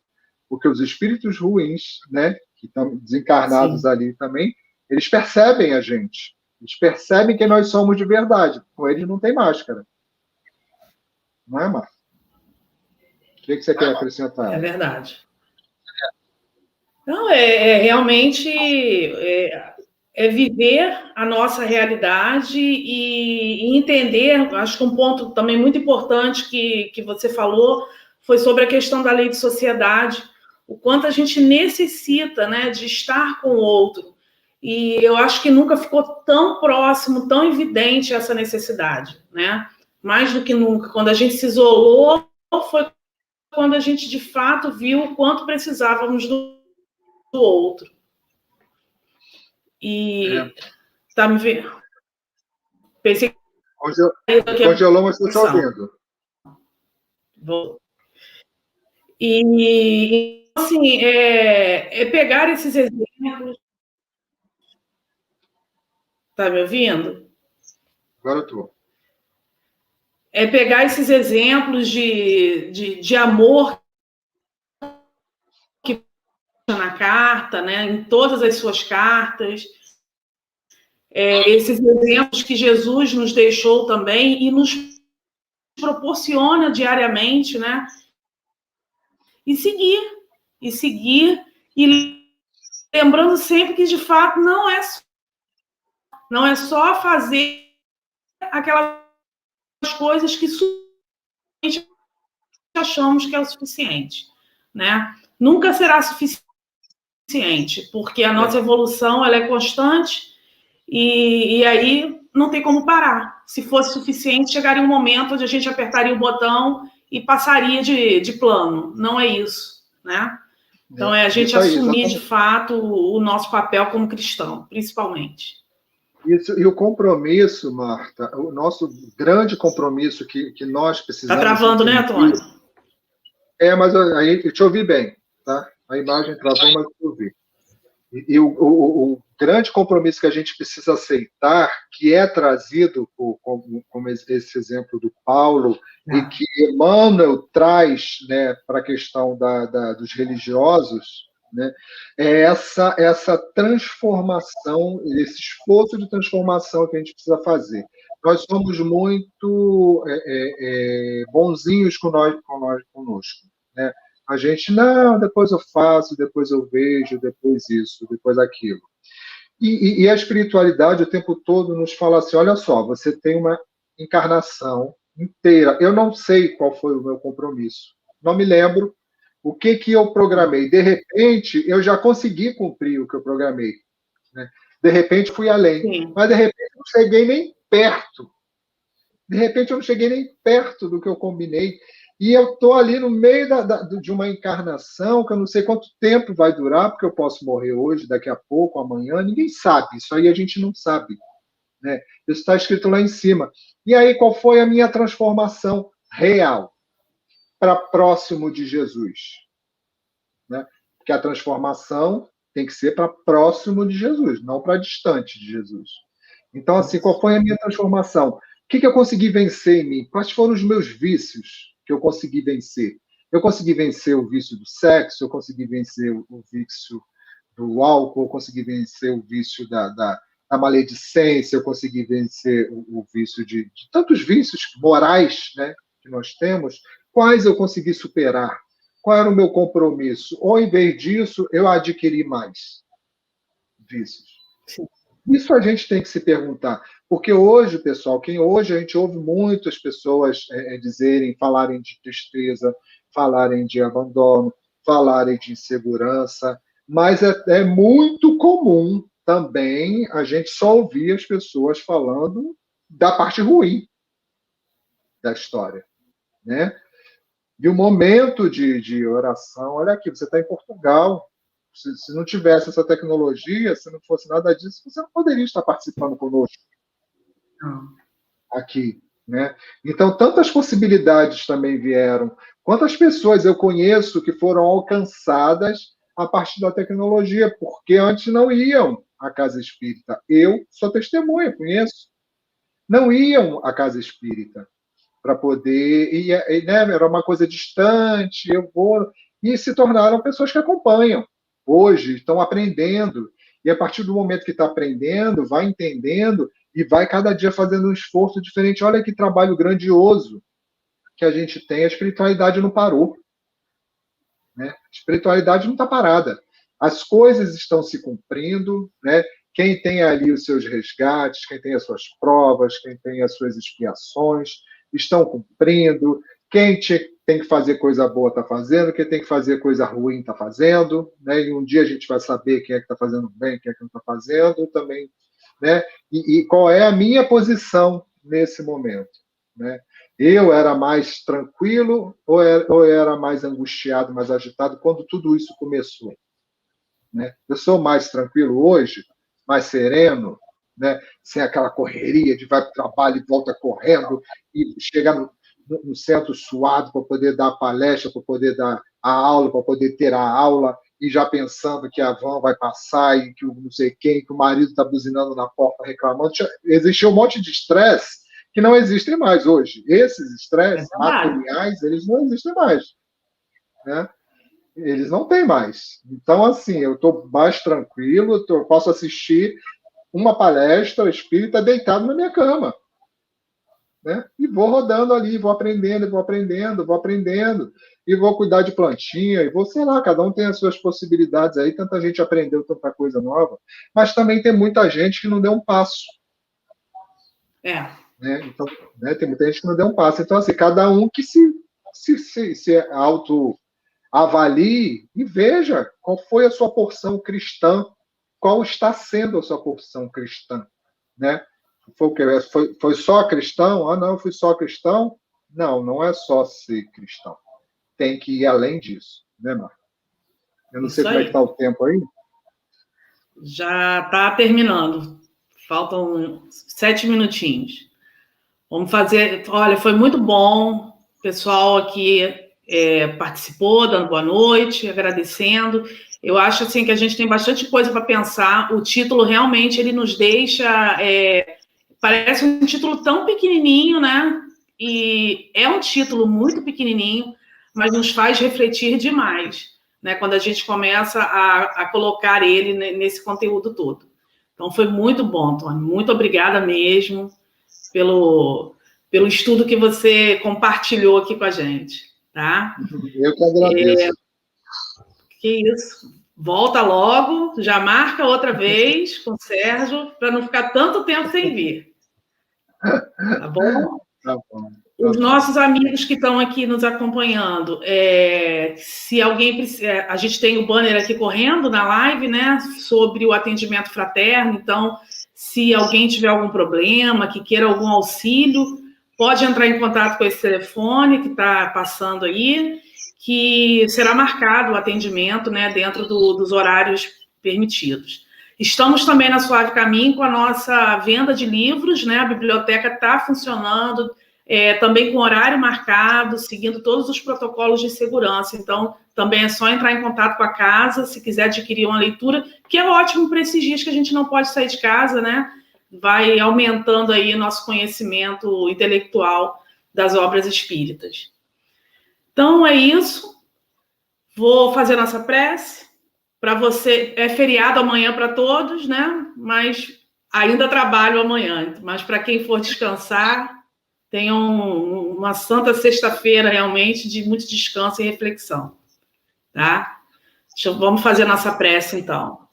Porque os espíritos ruins, né, que estão desencarnados Sim. ali também, eles percebem a gente. Eles percebem que nós somos de verdade. Com eles não tem máscara. Não é, Marta? O que você quer acrescentar? É verdade. Não, realmente viver a nossa realidade e entender, acho que um ponto também muito importante que você falou foi sobre a questão da lei de sociedade, o quanto a gente necessita, né, de estar com o outro. E eu acho que nunca ficou tão próximo, tão evidente essa necessidade, né? Mais do que nunca. Quando a gente se isolou, foi quando a gente, de fato, viu o quanto precisávamos do outro. E tá me vendo? Pensei que congelou, mas estou te ouvindo. E assim, pegar esses exemplos. Tá me ouvindo? Agora eu estou. É pegar esses exemplos de amor que na carta, né? Em todas as suas cartas. Esses exemplos que Jesus nos deixou também e nos proporciona diariamente, né? E seguir, e lembrando sempre que, de fato, não é só fazer aquelas coisas que achamos que é o suficiente, né? Nunca será suficiente, porque a nossa evolução ela é constante e aí não tem como parar. Se fosse suficiente, chegaria um momento onde a gente apertaria o botão e passaria de plano. Não é isso, né? Então, a gente assumir, de fato, o nosso papel como cristão, principalmente. Isso, e o compromisso, Marta, o nosso grande compromisso que nós precisamos... Está travando, né, Antônio? Mas aí eu te ouvi bem, tá? A imagem travou, mas eu te ouvi. E o grande compromisso que a gente precisa aceitar, que é trazido como esse exemplo do Paulo, e que Emmanuel traz, né, para a questão dos religiosos, né, é essa transformação, esse esforço de transformação que a gente precisa fazer. Nós somos muito bonzinhos conosco, né? A gente, não, depois eu faço, depois eu vejo, depois isso, depois aquilo. E a espiritualidade o tempo todo nos fala assim, olha só, você tem uma encarnação inteira. Eu não sei qual foi o meu compromisso. Não me lembro o que eu programei. De repente, eu já consegui cumprir o que eu programei. Né? De repente, fui além. Sim. Mas, de repente, eu não cheguei nem perto. De repente, eu não cheguei nem perto do que eu combinei. E eu estou ali no meio de uma encarnação que eu não sei quanto tempo vai durar, porque eu posso morrer hoje, daqui a pouco, amanhã, ninguém sabe. Isso aí a gente não sabe, né? Isso está escrito lá em cima. E aí, qual foi a minha transformação real para próximo de Jesus? Né? Porque a transformação tem que ser para próximo de Jesus, não para distante de Jesus. Então, assim, qual foi a minha transformação? O que eu consegui vencer em mim? Quais foram os meus vícios que eu consegui vencer? Eu consegui vencer o vício do sexo, eu consegui vencer o vício do álcool, eu consegui vencer o vício da maledicência, eu consegui vencer o vício de tantos vícios morais, né, que nós temos. Quais eu consegui superar? Qual era o meu compromisso? Ou, em vez disso, eu adquiri mais vícios? Sim. Isso a gente tem que se perguntar. Porque hoje, pessoal, hoje a gente ouve muitas pessoas falarem de tristeza, falarem de abandono, falarem de insegurança, mas é muito comum também a gente só ouvir as pessoas falando da parte ruim da história, né? E o momento de oração, olha aqui, você está em Portugal, se não tivesse essa tecnologia, se não fosse nada disso, você não poderia estar participando conosco aqui, né? Então, tantas possibilidades também vieram. Quantas pessoas eu conheço que foram alcançadas a partir da tecnologia, porque antes não iam à casa espírita. Eu sou testemunha, conheço. Não iam à casa espírita para poder... né, era uma coisa distante, e se tornaram pessoas que acompanham. Hoje estão aprendendo, e a partir do momento que está aprendendo, vai entendendo e vai cada dia fazendo um esforço diferente. Olha que trabalho grandioso que a gente tem. A espiritualidade não parou, né? A espiritualidade não está parada. As coisas estão se cumprindo, né? Quem tem ali os seus resgates, quem tem as suas provas, quem tem as suas expiações, estão cumprindo. Quem tem que fazer coisa boa está fazendo, quem tem que fazer coisa ruim está fazendo, né? E um dia a gente vai saber quem é que está fazendo bem, quem é que não está fazendo também, né? E qual é a minha posição nesse momento, né? Eu era mais tranquilo ou era mais angustiado, mais agitado quando tudo isso começou, né? Eu sou mais tranquilo hoje, mais sereno, né? Sem aquela correria de vai para o trabalho e volta correndo e chegar no centro suado para poder dar a palestra, para poder dar a aula, para poder ter a aula, e já pensando que a van vai passar e que o não sei quem, que o marido está buzinando na porta reclamando. Existia um monte de estresse que não existem mais hoje. Esses estresses materiais, eles não existem mais, né? Eles não têm mais. Então, assim, eu estou mais tranquilo, eu posso assistir uma palestra espírita deitado na minha cama, né? E vou rodando ali, vou aprendendo, e vou cuidar de plantinha, e vou, sei lá, cada um tem as suas possibilidades aí, tanta gente aprendeu tanta coisa nova, mas também tem muita gente que não deu um passo. Né? Então, né, tem muita gente que não deu um passo. Então, assim, cada um que se autoavalie e veja qual foi a sua porção cristã, qual está sendo a sua porção cristã, né? Foi o quê? Foi só cristão? Ah, não, fui só cristão? Não, não é só ser cristão. Tem que ir além disso, né, Marta? Eu não sei como é que está o tempo aí. Já está terminando. Faltam 7 minutinhos. Vamos fazer... Olha, foi muito bom. O pessoal aqui participou, dando boa noite, agradecendo. Eu acho assim, que a gente tem bastante coisa para pensar. O título, realmente, ele nos deixa... parece um título tão pequenininho, né? E é um título muito pequenininho, mas nos faz refletir demais, né? Quando a gente começa a colocar ele nesse conteúdo todo. Então, foi muito bom, Tony. Muito obrigada mesmo pelo estudo que você compartilhou aqui com a gente, tá? Eu que agradeço. Que isso. Volta logo, já marca outra vez com o Sérgio, para não ficar tanto tempo sem vir. Tá bom? Tá bom. Os nossos amigos que estão aqui nos acompanhando, se alguém precisa, a gente tem o banner aqui correndo na live, né, sobre o atendimento fraterno. Então, se alguém tiver algum problema, que queira algum auxílio, pode entrar em contato com esse telefone que está passando aí, que será marcado o atendimento, né, dentro dos horários permitidos. Estamos também na Suave Caminho com a nossa venda de livros, né? A biblioteca está funcionando, também com horário marcado, seguindo todos os protocolos de segurança. Então, também é só entrar em contato com a casa, se quiser adquirir uma leitura, que é ótimo para esses dias que a gente não pode sair de casa, né? Vai aumentando aí o nosso conhecimento intelectual das obras espíritas. Então, é isso. Vou fazer nossa prece. Para você, é feriado amanhã para todos, né? Mas ainda trabalho amanhã. Mas para quem for descansar, tenham uma santa sexta-feira realmente de muito descanso e reflexão, tá? Vamos fazer nossa prece, então.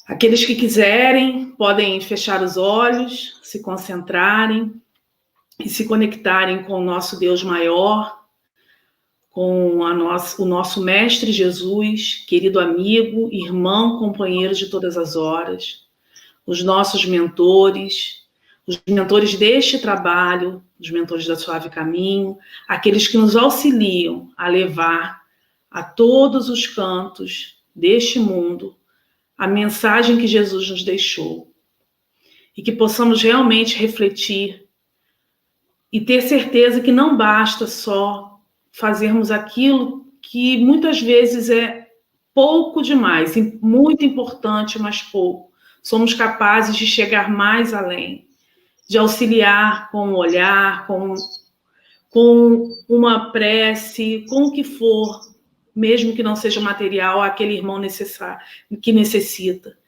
Aqueles que quiserem podem fechar os olhos, se concentrarem e se conectarem com o nosso Deus maior, com o nosso Mestre Jesus, querido amigo, irmão, companheiro de todas as horas, os nossos mentores, os mentores deste trabalho, os mentores da Suave Caminho, aqueles que nos auxiliam a levar a todos os cantos deste mundo a mensagem que Jesus nos deixou. E que possamos realmente refletir e ter certeza que não basta só fazermos aquilo que muitas vezes é pouco demais, muito importante, mas pouco. Somos capazes de chegar mais além, de auxiliar com um olhar, com uma prece, com o que for, mesmo que não seja material, aquele irmão que necessita.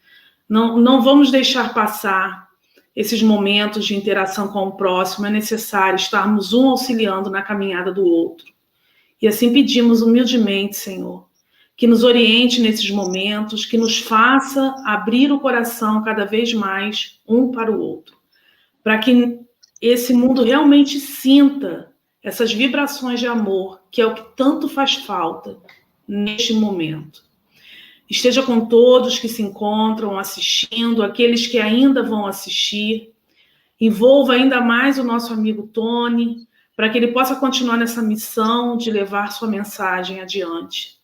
Não vamos deixar passar esses momentos de interação com o próximo, é necessário estarmos um auxiliando na caminhada do outro. E assim pedimos humildemente, Senhor, que nos oriente nesses momentos, que nos faça abrir o coração cada vez mais um para o outro, para que esse mundo realmente sinta essas vibrações de amor, que é o que tanto faz falta neste momento. Esteja com todos que se encontram assistindo, aqueles que ainda vão assistir, envolva ainda mais o nosso amigo Tony, para que ele possa continuar nessa missão de levar sua mensagem adiante.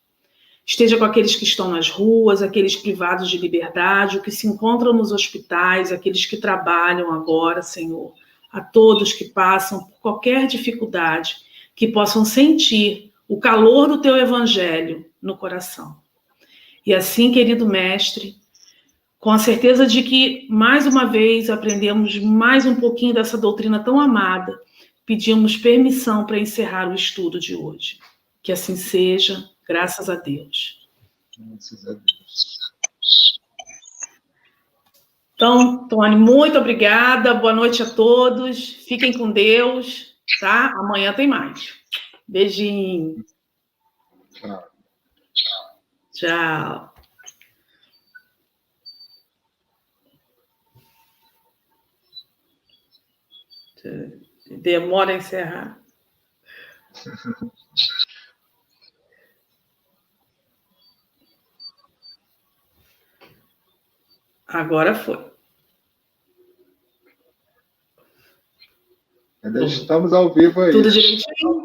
Esteja com aqueles que estão nas ruas, aqueles privados de liberdade, os que se encontram nos hospitais, aqueles que trabalham agora, Senhor. A todos que passam por qualquer dificuldade, que possam sentir o calor do Teu Evangelho no coração. E assim, querido Mestre, com a certeza de que, mais uma vez, aprendemos mais um pouquinho dessa doutrina tão amada, pedimos permissão para encerrar o estudo de hoje. Que assim seja, graças a Deus. Graças a Deus. Então, Tony, muito obrigada, boa noite a todos, fiquem com Deus, tá? Amanhã tem mais. Beijinho. Tchau. Tchau. Demora a encerrar. Agora foi. Ainda estamos ao vivo aí. Tudo direitinho?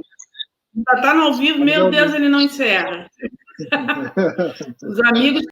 Ainda está no ao vivo? Meu Deus, ele não encerra. Os amigos